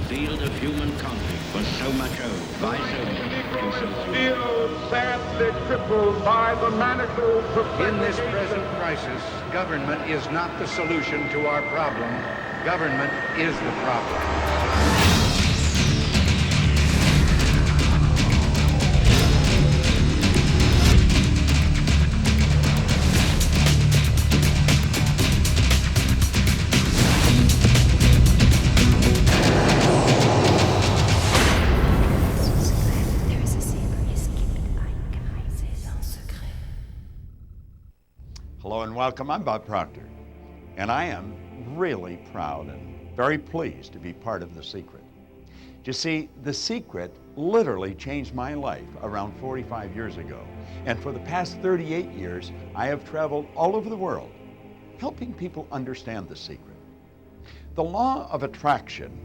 field of human conflict was so much owed by so many to so few. Still sadly crippled by the manacles of... In this present crisis, government is not the solution to our problem. Government is the problem. Hello and welcome. I'm Bob Proctor, and I am really proud and very pleased to be part of The Secret. You see, The Secret literally changed my life around 45 years ago, and for the past 38 years, I have traveled all over the world, helping people understand The Secret. The law of attraction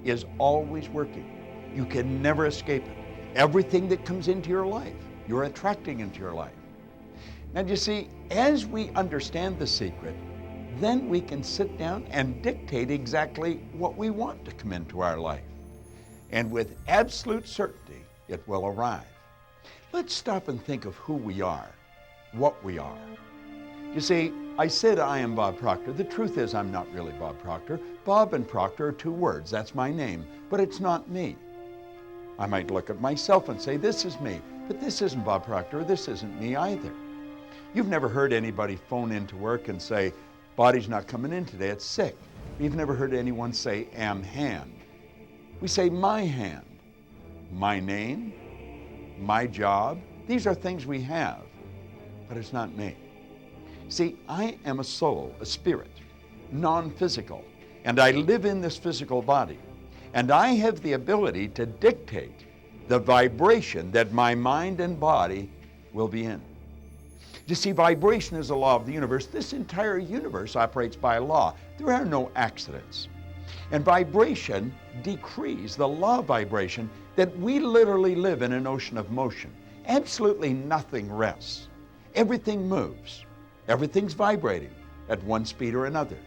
is always working. You can never escape it. Everything that comes into your life, you're attracting into your life. Now, you see, as we understand The Secret, then we can sit down and dictate exactly what we want to come into our life. And with absolute certainty, it will arrive. Let's stop and think of who we are, what we are. You see, I said I am Bob Proctor. The truth is I'm not really Bob Proctor. Bob and Proctor are two words. That's my name, but it's not me. I might look at myself and say, this is me, but this isn't Bob Proctor. This isn't me either. You've never heard anybody phone into work and say, body's not coming in today, it's sick. You've never heard anyone say, am hand. We say, my hand, my name, my job. These are things we have, but it's not me. See, I am a soul, a spirit, non-physical, and I live in this physical body. And I have the ability to dictate the vibration that my mind and body will be in. You see, vibration is a law of the universe. This entire universe operates by law. There are no accidents. And vibration decrees the law of vibration that we literally live in an ocean of motion. Absolutely nothing rests. Everything moves. Everything's vibrating at one speed or another.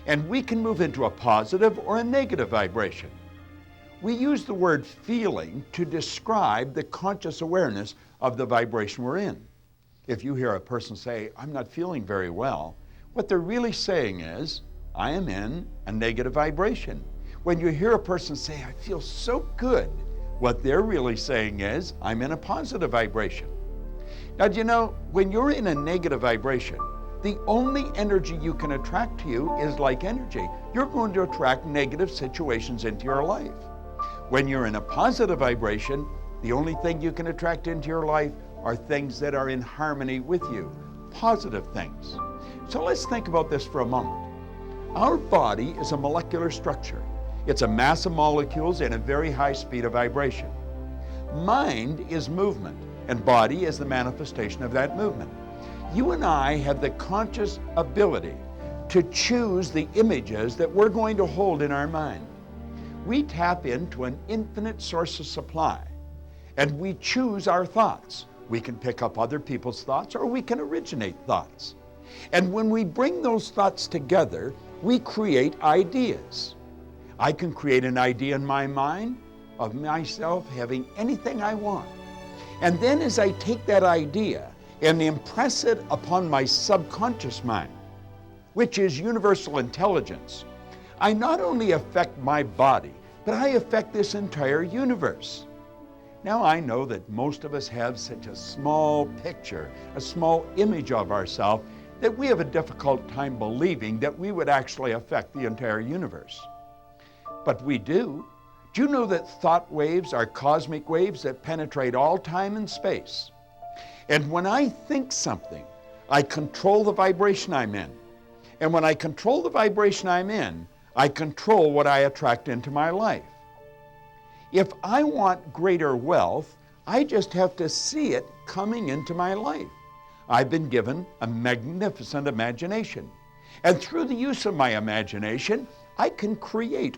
And we can move into a positive or a negative vibration. We use the word feeling to describe the conscious awareness of the vibration we're in. If you hear a person say, I'm not feeling very well, what they're really saying is, I am in a negative vibration. When you hear a person say, I feel so good, what they're really saying is, I'm in a positive vibration. Now, do you know, when you're in a negative vibration, the only energy you can attract to you is like energy. You're going to attract negative situations into your life. When you're in a positive vibration, the only thing you can attract into your life are things that are in harmony with you, positive things. So let's think about this for a moment. Our body is a molecular structure. It's a mass of molecules in a very high speed of vibration. Mind is movement, and body is the manifestation of that movement. You and I have the conscious ability to choose the images that we're going to hold in our mind. We tap into an infinite source of supply, and we choose our thoughts. We can pick up other people's thoughts, or we can originate thoughts. And when we bring those thoughts together, we create ideas. I can create an idea in my mind of myself having anything I want. And then as I take that idea and impress it upon my subconscious mind, which is universal intelligence, I not only affect my body, but I affect this entire universe. Now, I know that most of us have such a small picture, a small image of ourselves, that we have a difficult time believing that we would actually affect the entire universe. But we do. Do you know that thought waves are cosmic waves that penetrate all time and space? And when I think something, I control the vibration I'm in. And when I control the vibration I'm in, I control what I attract into my life. If I want greater wealth, I just have to see it coming into my life. I've been given a magnificent imagination. And through the use of my imagination, I can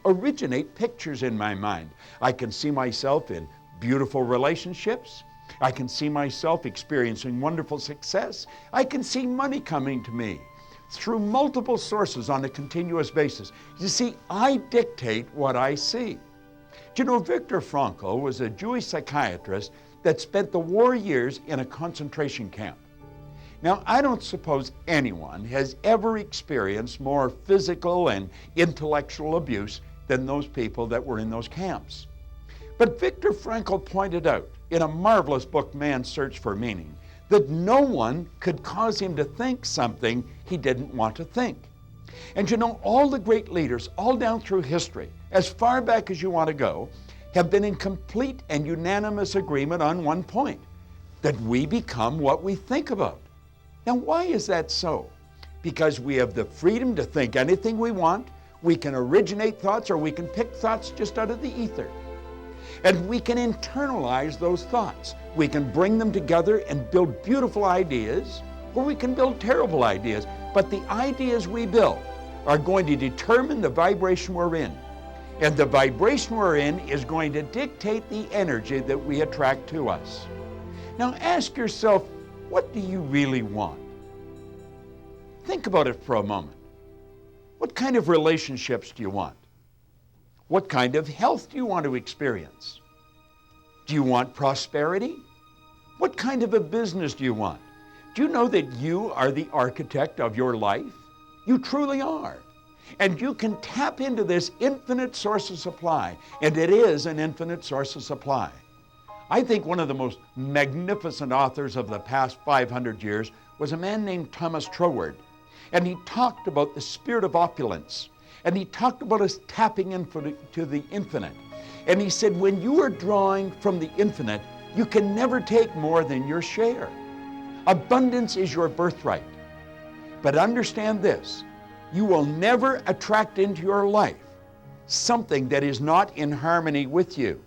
originate pictures in my mind. I can see myself in beautiful relationships. I can see myself experiencing wonderful success. I can see money coming to me. through multiple sources on a continuous basis. You see, I dictate what I see. Do you know, Viktor Frankl was a Jewish psychiatrist that spent the war years in a concentration camp. Now, I don't suppose anyone has ever experienced more physical and intellectual abuse than those people that were in those camps. But Viktor Frankl pointed out in a marvelous book, Man's Search for Meaning, that no one could cause him to think something he didn't want to think. And you know, all the great leaders, all down through history, as far back as you want to go, have been in complete and unanimous agreement on one point, that we become what we think about. Now, why is that so? Because we have the freedom to think anything we want, we can originate thoughts, or we can pick thoughts just out of the ether. And we can internalize those thoughts. We can bring them together and build beautiful ideas, or we can build terrible ideas. But the ideas we build are going to determine the vibration we're in. And the vibration we're in is going to dictate the energy that we attract to us. Now ask yourself, what do you really want? Think about it for a moment. What kind of relationships do you want? What kind of health do you want to experience? Do you want prosperity? What kind of a business do you want? Do you know that you are the architect of your life? You truly are. And you can tap into this infinite source of supply, and it is an infinite source of supply. I think one of the most magnificent authors of the past 500 years was a man named Thomas Troward. And he talked about the spirit of opulence. And he talked about us tapping into the infinite. And he said, when you are drawing from the infinite, you can never take more than your share. Abundance is your birthright. But understand this, you will never attract into your life something that is not in harmony with you.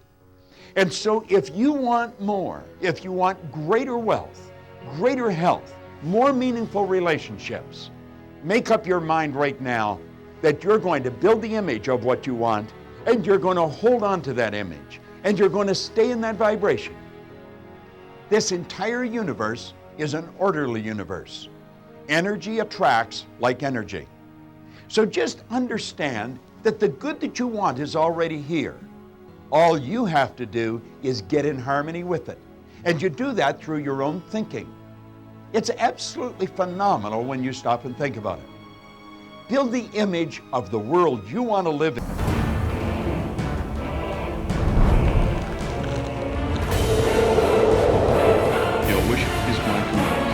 And so if you want more, if you want greater wealth, greater health, more meaningful relationships, make up your mind right now that you're going to build the image of what you want, and you're going to hold on to that image, and you're going to stay in that vibration. This entire universe is an orderly universe. Energy attracts like energy. So just understand that the good that you want is already here. All you have to do is get in harmony with it. And you do that through your own thinking. It's absolutely phenomenal when you stop and think about it. Build the image of the world you want to live in. Your wish is my command.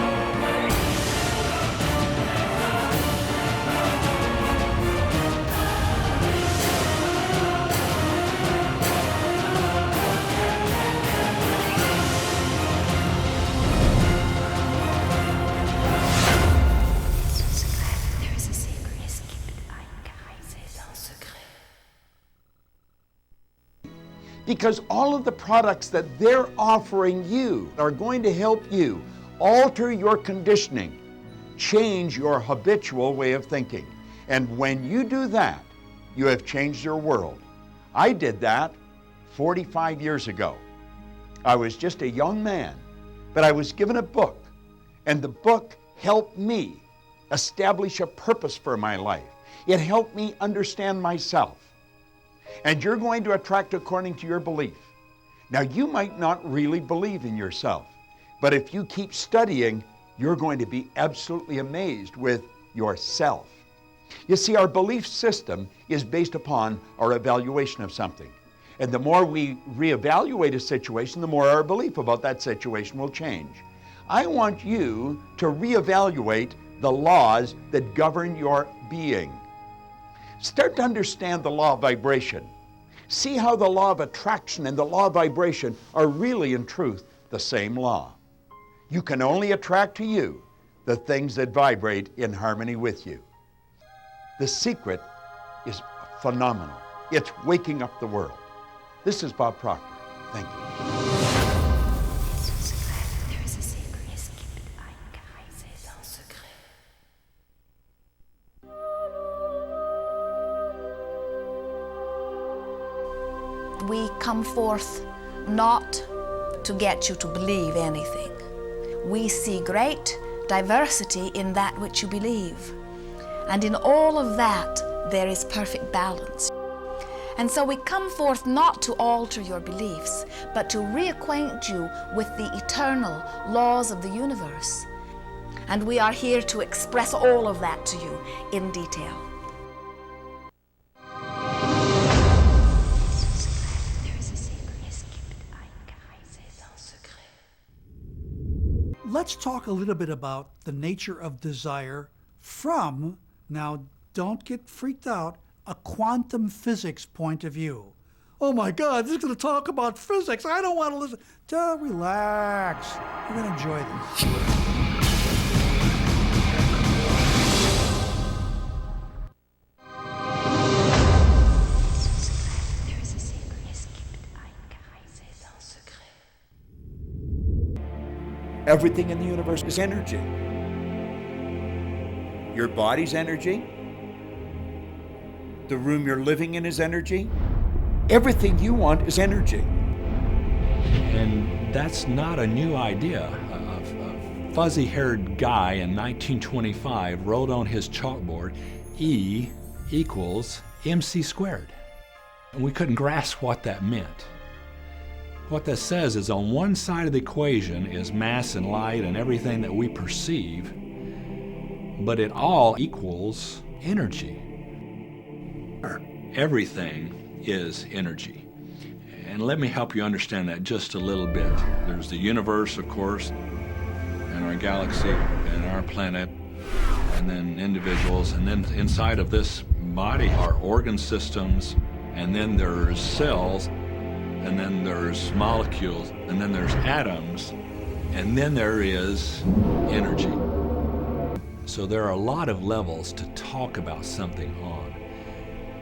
Because all of the products that they're offering you are going to help you alter your conditioning, change your habitual way of thinking. And when you do that, you have changed your world. I did that 45 years ago. I was just a young man, but I was given a book, and the book helped me establish a purpose for my life. It helped me understand myself. And you're going to attract according to your belief. Now, you might not really believe in yourself, but if you keep studying, you're going to be absolutely amazed with yourself. You see, our belief system is based upon our evaluation of something. And the more we reevaluate a situation, the more our belief about that situation will change. I want you to reevaluate the laws that govern your being. Start to understand the law of vibration. See how the law of attraction and the law of vibration are really, in truth, the same law. You can only attract to you the things that vibrate in harmony with you. The secret is phenomenal. It's waking up the world. This is Bob Proctor. Thank you. We come forth not to get you to believe anything. We see great diversity in that which you believe. And in all of that, there is perfect balance. And so we come forth not to alter your beliefs, but to reacquaint you with the eternal laws of the universe. And we are here to express all of that to you in detail. Let's talk a little bit about the nature of desire from, now don't get freaked out, a quantum physics point of view. Oh my God, this is going to talk about physics. I don't want to listen. Just relax. You're going to enjoy this. Everything in the universe is energy. Your body's energy. The room you're living in is energy. Everything you want is energy. And that's not a new idea. A fuzzy-haired guy in 1925 wrote on his chalkboard, E equals mc squared. And we couldn't grasp what that meant. What that says is on one side of the equation is mass and light and everything that we perceive, but it all equals energy. Everything is energy. And let me help you understand that just a little bit. There's the universe, of course, and our galaxy, and our planet, and then individuals, and then inside of this body are organ systems, and then there's cells, and then there's molecules, and then there's atoms, and then there is energy. So there are a lot of levels to talk about something on,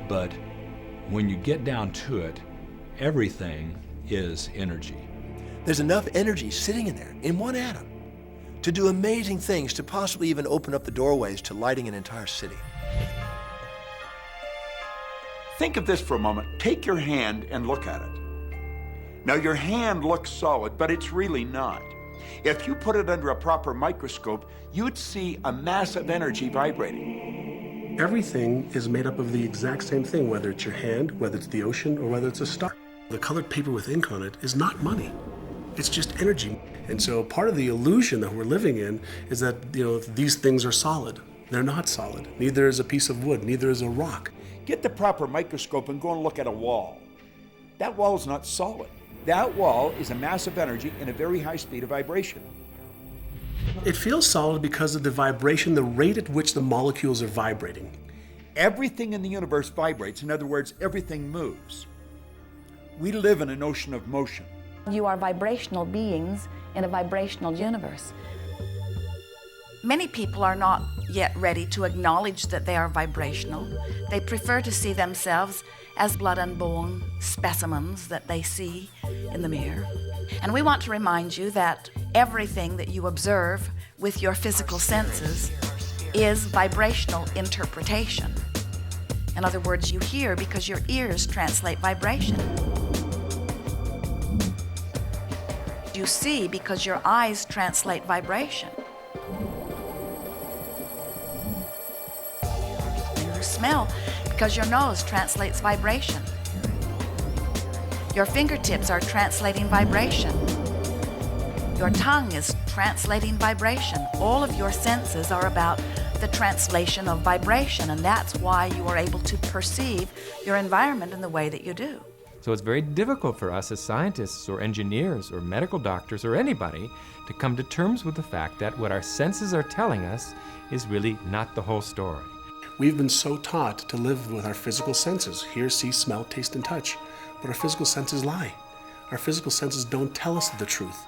but when you get down to it, everything is energy. There's enough energy sitting in there, in one atom, to do amazing things, to possibly even open up the doorways to lighting an entire city. Think of this for a moment. Take your hand and look at it. Now, your hand looks solid, but it's really not. If you put it under a proper microscope, you'd see a mass of energy vibrating. Everything is made up of the exact same thing, whether it's your hand, whether it's the ocean, or whether it's a star. The colored paper with ink on it is not money. It's just energy. And so part of the illusion that we're living in is that, these things are solid. They're not solid. Neither is a piece of wood, neither is a rock. Get the proper microscope and go and look at a wall. That wall is not solid. That wall is a mass of energy in a very high speed of vibration. It feels solid because of the vibration, the rate at which the molecules are vibrating. Everything in the universe vibrates. In other words, everything moves. We live in an ocean of motion. You are vibrational beings in a vibrational universe. Many people are not yet ready to acknowledge that they are vibrational. They prefer to see themselves as blood and bone specimens that they see in the mirror. And we want to remind you that everything that you observe with your physical senses is vibrational interpretation. In other words, you hear because your ears translate vibration. You see because your eyes translate vibration. You smell because your nose translates vibration. Your fingertips are translating vibration. Your tongue is translating vibration. All of your senses are about the translation of vibration, and that's why you are able to perceive your environment in the way that you do. So it's very difficult for us as scientists or engineers or medical doctors or anybody to come to terms with the fact that what our senses are telling us is really not the whole story. We've been so taught to live with our physical senses, hear, see, smell, taste, and touch. But our physical senses lie. Our physical senses don't tell us the truth.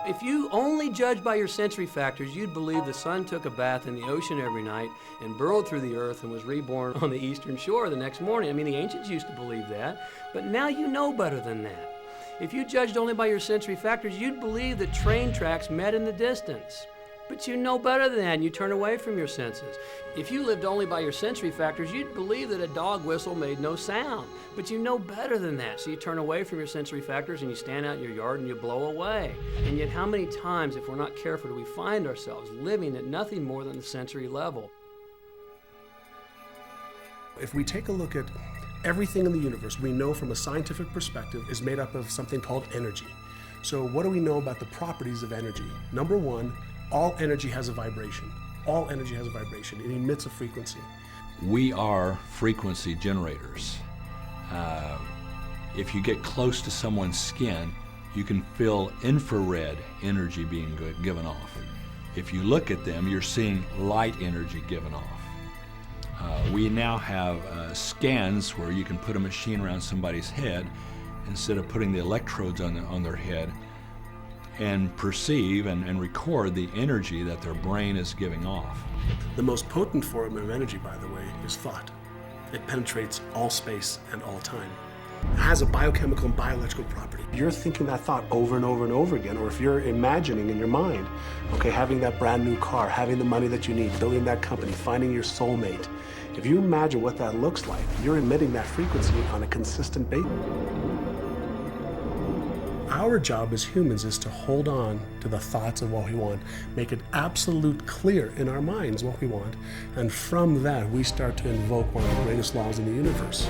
If you only judge by your sensory factors, you'd believe the sun took a bath in the ocean every night and burrowed through the earth and was reborn on the eastern shore the next morning. I mean, the ancients used to believe that, but now you know better than that. If you judged only by your sensory factors, you'd believe that train tracks met in the distance. But you know better than that, and you turn away from your senses. If you lived only by your sensory factors, you'd believe that a dog whistle made no sound. But you know better than that, so you turn away from your sensory factors and you stand out in your yard and you blow away. And yet how many times, if we're not careful, do we find ourselves living at nothing more than the sensory level? If we take a look at everything in the universe, we know from a scientific perspective is made up of something called energy. So what do we know about the properties of energy? Number one, all energy has a vibration. All energy has a vibration. It emits a frequency. We are frequency generators. If you get close to someone's skin, you can feel infrared energy being given off. If you look at them, you're seeing light energy given off. We now have scans where you can put a machine around somebody's head instead of putting the electrodes on their head, and perceive and record the energy that their brain is giving off. The most potent form of energy, by the way, is thought. It penetrates all space and all time. It has a biochemical and bioelectrical property. You're thinking that thought over and over and over again, or if you're imagining in your mind, okay, having that brand new car, having the money that you need, building that company, finding your soulmate, if you imagine what that looks like, you're emitting that frequency on a consistent basis. Our job as humans is to hold on to the thoughts of what we want, make it absolute clear in our minds what we want, and from that we start to invoke one of the greatest laws in the universe.